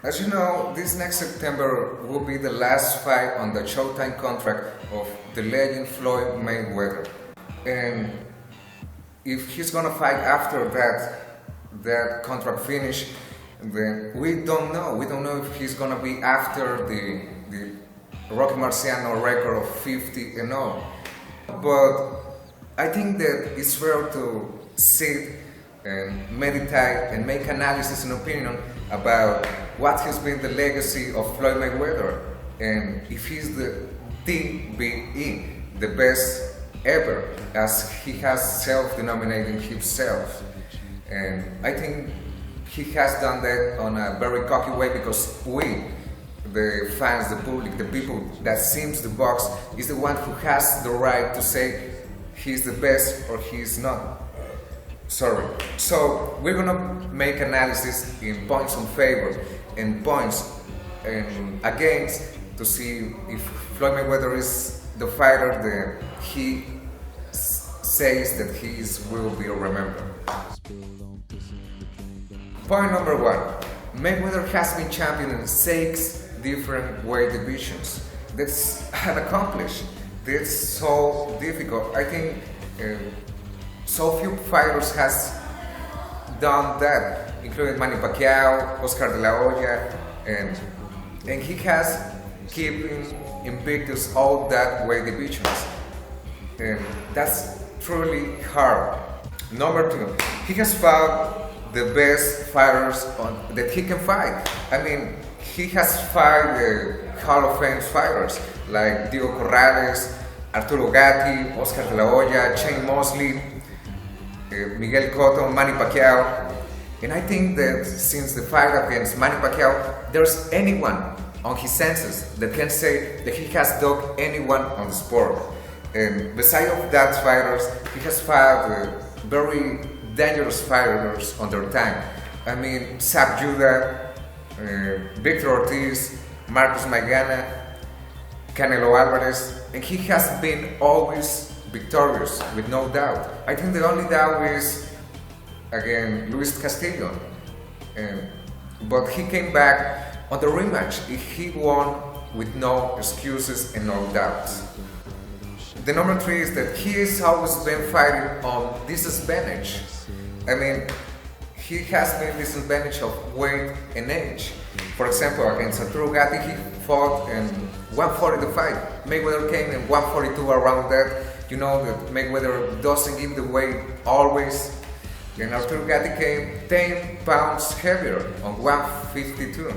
As you know, this next September will be the last fight on the Showtime contract of the legend Floyd Mayweather. And if he's gonna fight after that contract finish, then we don't know. We don't know if he's gonna be after the Rocky Marciano record of 50-0. But I think that it's fair to sit and meditate and make analysis and opinion about what has been the legacy of Floyd Mayweather and if he's the TBE, the best ever, as he has self-denominated himself. And I think he has done that on a very cocky way because we, the fans, the public, the people that seems the box, is the one who has the right to say he's the best or he's not. Sorry. So we're gonna make analysis in points in favor and points against to see if Floyd Mayweather is the fighter that he says that he will be remembered. Point number one. Mayweather has been champion in 6 different weight divisions. That's unaccomplished. That's so difficult. I think so few fighters has done that, including Manny Pacquiao, Oscar de la Hoya, and he has keeping invictus all that weight divisions. And that's truly hard. Number two, he has fought the best fighters that he can fight. I mean, he has fought the Hall of Fame fighters like Diego Corrales, Arturo Gatti, Oscar de la Hoya, Shane Mosley, Miguel Cotto, Manny Pacquiao. And I think that since the fight against Manny Pacquiao, there's anyone on his senses that can say that he has dogged anyone on the sport. And besides of that fighters, he has fought very dangerous fighters on their time. I mean, Zab Judah, Victor Ortiz, Marcos Maidana, Canelo Alvarez, and he has been always victorious, with no doubt. I think the only doubt is, again, Luis Castillo. But he came back on the rematch. He won with no excuses and no doubts. The number three is that he has always been fighting on disadvantage. I mean, he has been disadvantage of weight and age. For example, against Arturo Gatti, he fought in 140 the fight. Mayweather came in 142 around that. You know that Mayweather doesn't give the weight always. And Arturo Gatti came 10 pounds heavier on 152.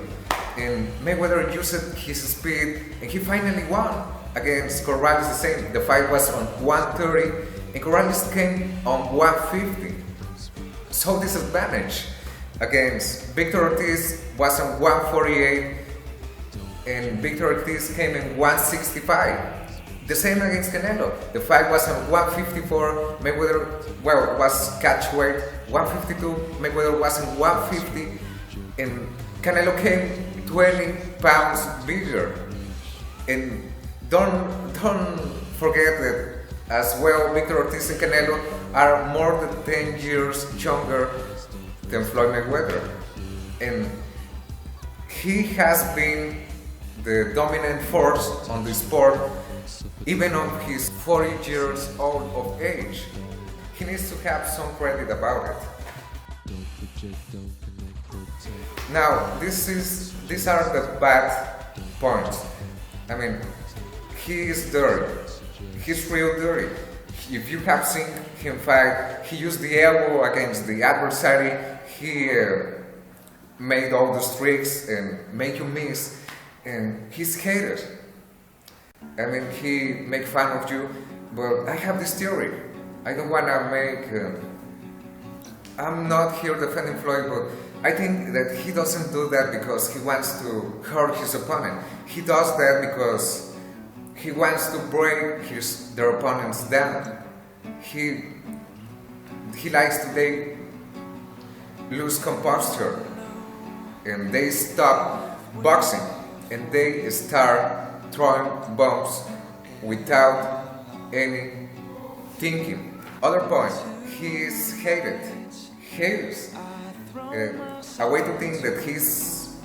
And Mayweather used his speed and he finally won. Against Corrales the same. The fight was on 130 and Corrales came on 150. So disadvantage. Against Victor Ortiz was on 148 and Victor Ortiz came in 165. The same against Canelo. The fight was on 154. Mayweather, was catch weight. 152. Mayweather was on 150 and Canelo came 20 pounds bigger. And don't forget that as well, Victor Ortiz and Canelo are more than 10 years younger than Floyd Mayweather. And he has been the dominant force on the sport even on his 40 years old of age. He needs to have some credit about it. Now, these are the bad points. I mean, he is dirty. He's real dirty. If you have seen him fight, he used the elbow against the adversary. He made all the tricks and make you miss. And he's hated. I mean, he make fun of you. But I have this theory. I don't want to make... I'm not here defending Floyd, but I think that he doesn't do that because he wants to hurt his opponent. He does that because he wants to break their opponents down. He likes to lose composure and they stop boxing and they start throwing bombs without any thinking. Other point, he is hated. Haters. A way to think that he's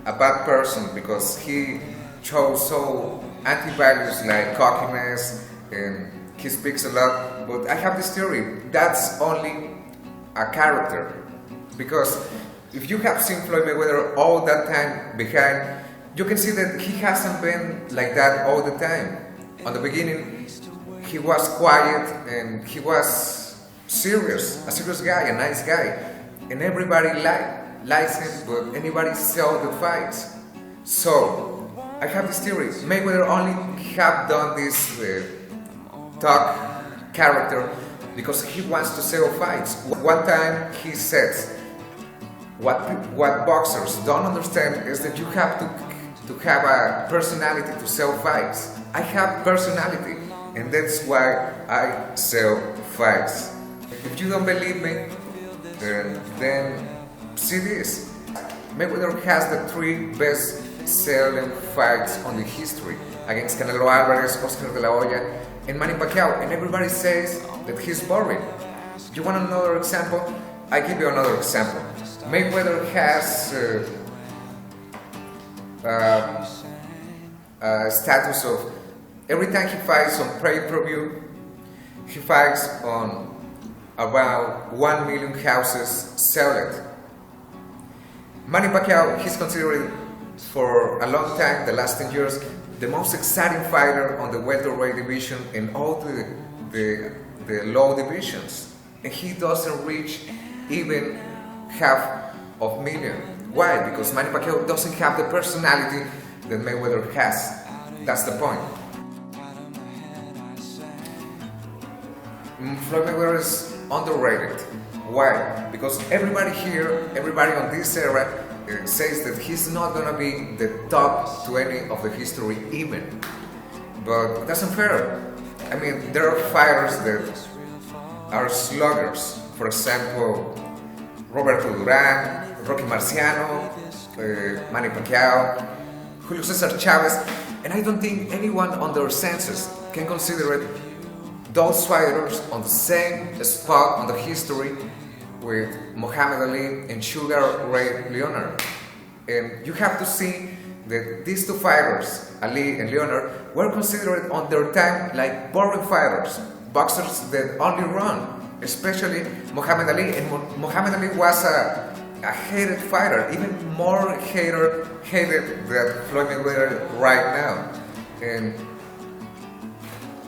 a bad person because he chose so anti-values like cockiness, and he speaks a lot. But I have this theory, that's only a character, because if you have seen Floyd Mayweather all that time behind, you can see that he hasn't been like that all the time. On the beginning, he was quiet and he was serious, a serious guy, a nice guy, and everybody likes him, but anybody saw the fights. So I have this theory, Mayweather only have done this talk character because he wants to sell fights. One time he says, what boxers don't understand is that you have to have a personality to sell fights. I have personality, and that's why I sell fights. If you don't believe me, then see this. Mayweather has the 3 best selling fights on the history, against Canelo Alvarez, Oscar de la Hoya, and Manny Pacquiao, and everybody says that he's boring. You want another example? I give you another example. Mayweather has a status of every time he fights on pay-per-view, he fights on about 1 million houses sold. Manny Pacquiao, he's considered for a long time, the last 10 years, the most exciting fighter on the welterweight division in all the low divisions, and he doesn't reach even half of million. Why? Because Manny Pacquiao doesn't have the personality that Mayweather has. That's the point. Floyd Mayweather is underrated. Why? Because everybody here, everybody on this era says that he's not gonna be the top 20 of the history even. But that's unfair. I mean, there are fighters that are sluggers. For example, Roberto Duran, Rocky Marciano, Manny Pacquiao, Julio Cesar Chavez, and I don't think anyone on their senses can consider it those fighters on the same spot on the history with Muhammad Ali and Sugar Ray Leonard. And you have to see that these 2 fighters, Ali and Leonard, were considered on their time like boring fighters, boxers that only run, especially Muhammad Ali. And Muhammad Ali was a hated fighter, even more hated than Floyd Mayweather right now. And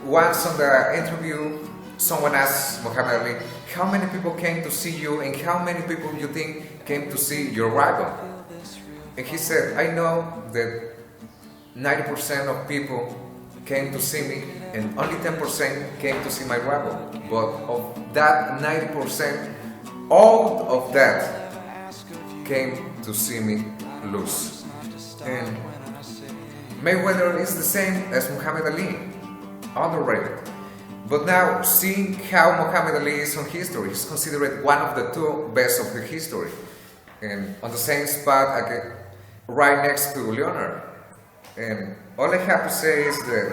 once on the interview, someone asked Muhammad Ali, how many people came to see you and how many people you think came to see your rival? And he said, I know that 90% of people came to see me and only 10% came to see my rival. But of that 90%, all of that came to see me lose. And Mayweather is the same as Muhammad Ali, underrated. But now, seeing how Muhammad Ali is on history, he's considered one of the 2 best of the history. And on the same spot, right next to Leonard. And all I have to say is that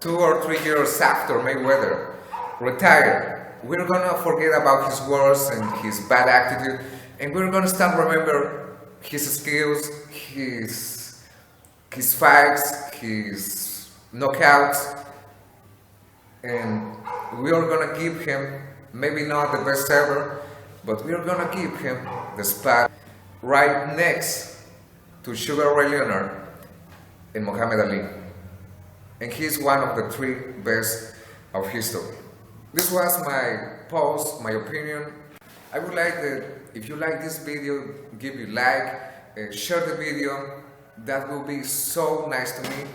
2 or 3 years after Mayweather retired, we're gonna forget about his words and his bad attitude, and we're gonna start remember his skills, his fights, his knockouts, and we are gonna give him, maybe not the best ever, but we are gonna give him the spot right next to Sugar Ray Leonard and Muhammad Ali. And he's one of the 3 best of history. This was my post, my opinion. I would like that if you like this video, give it a like, share the video. That will be so nice to me.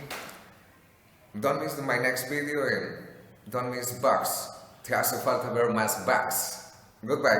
Don't miss my next video and don't miss bucks. Te hace falta ver más bucks. Goodbye.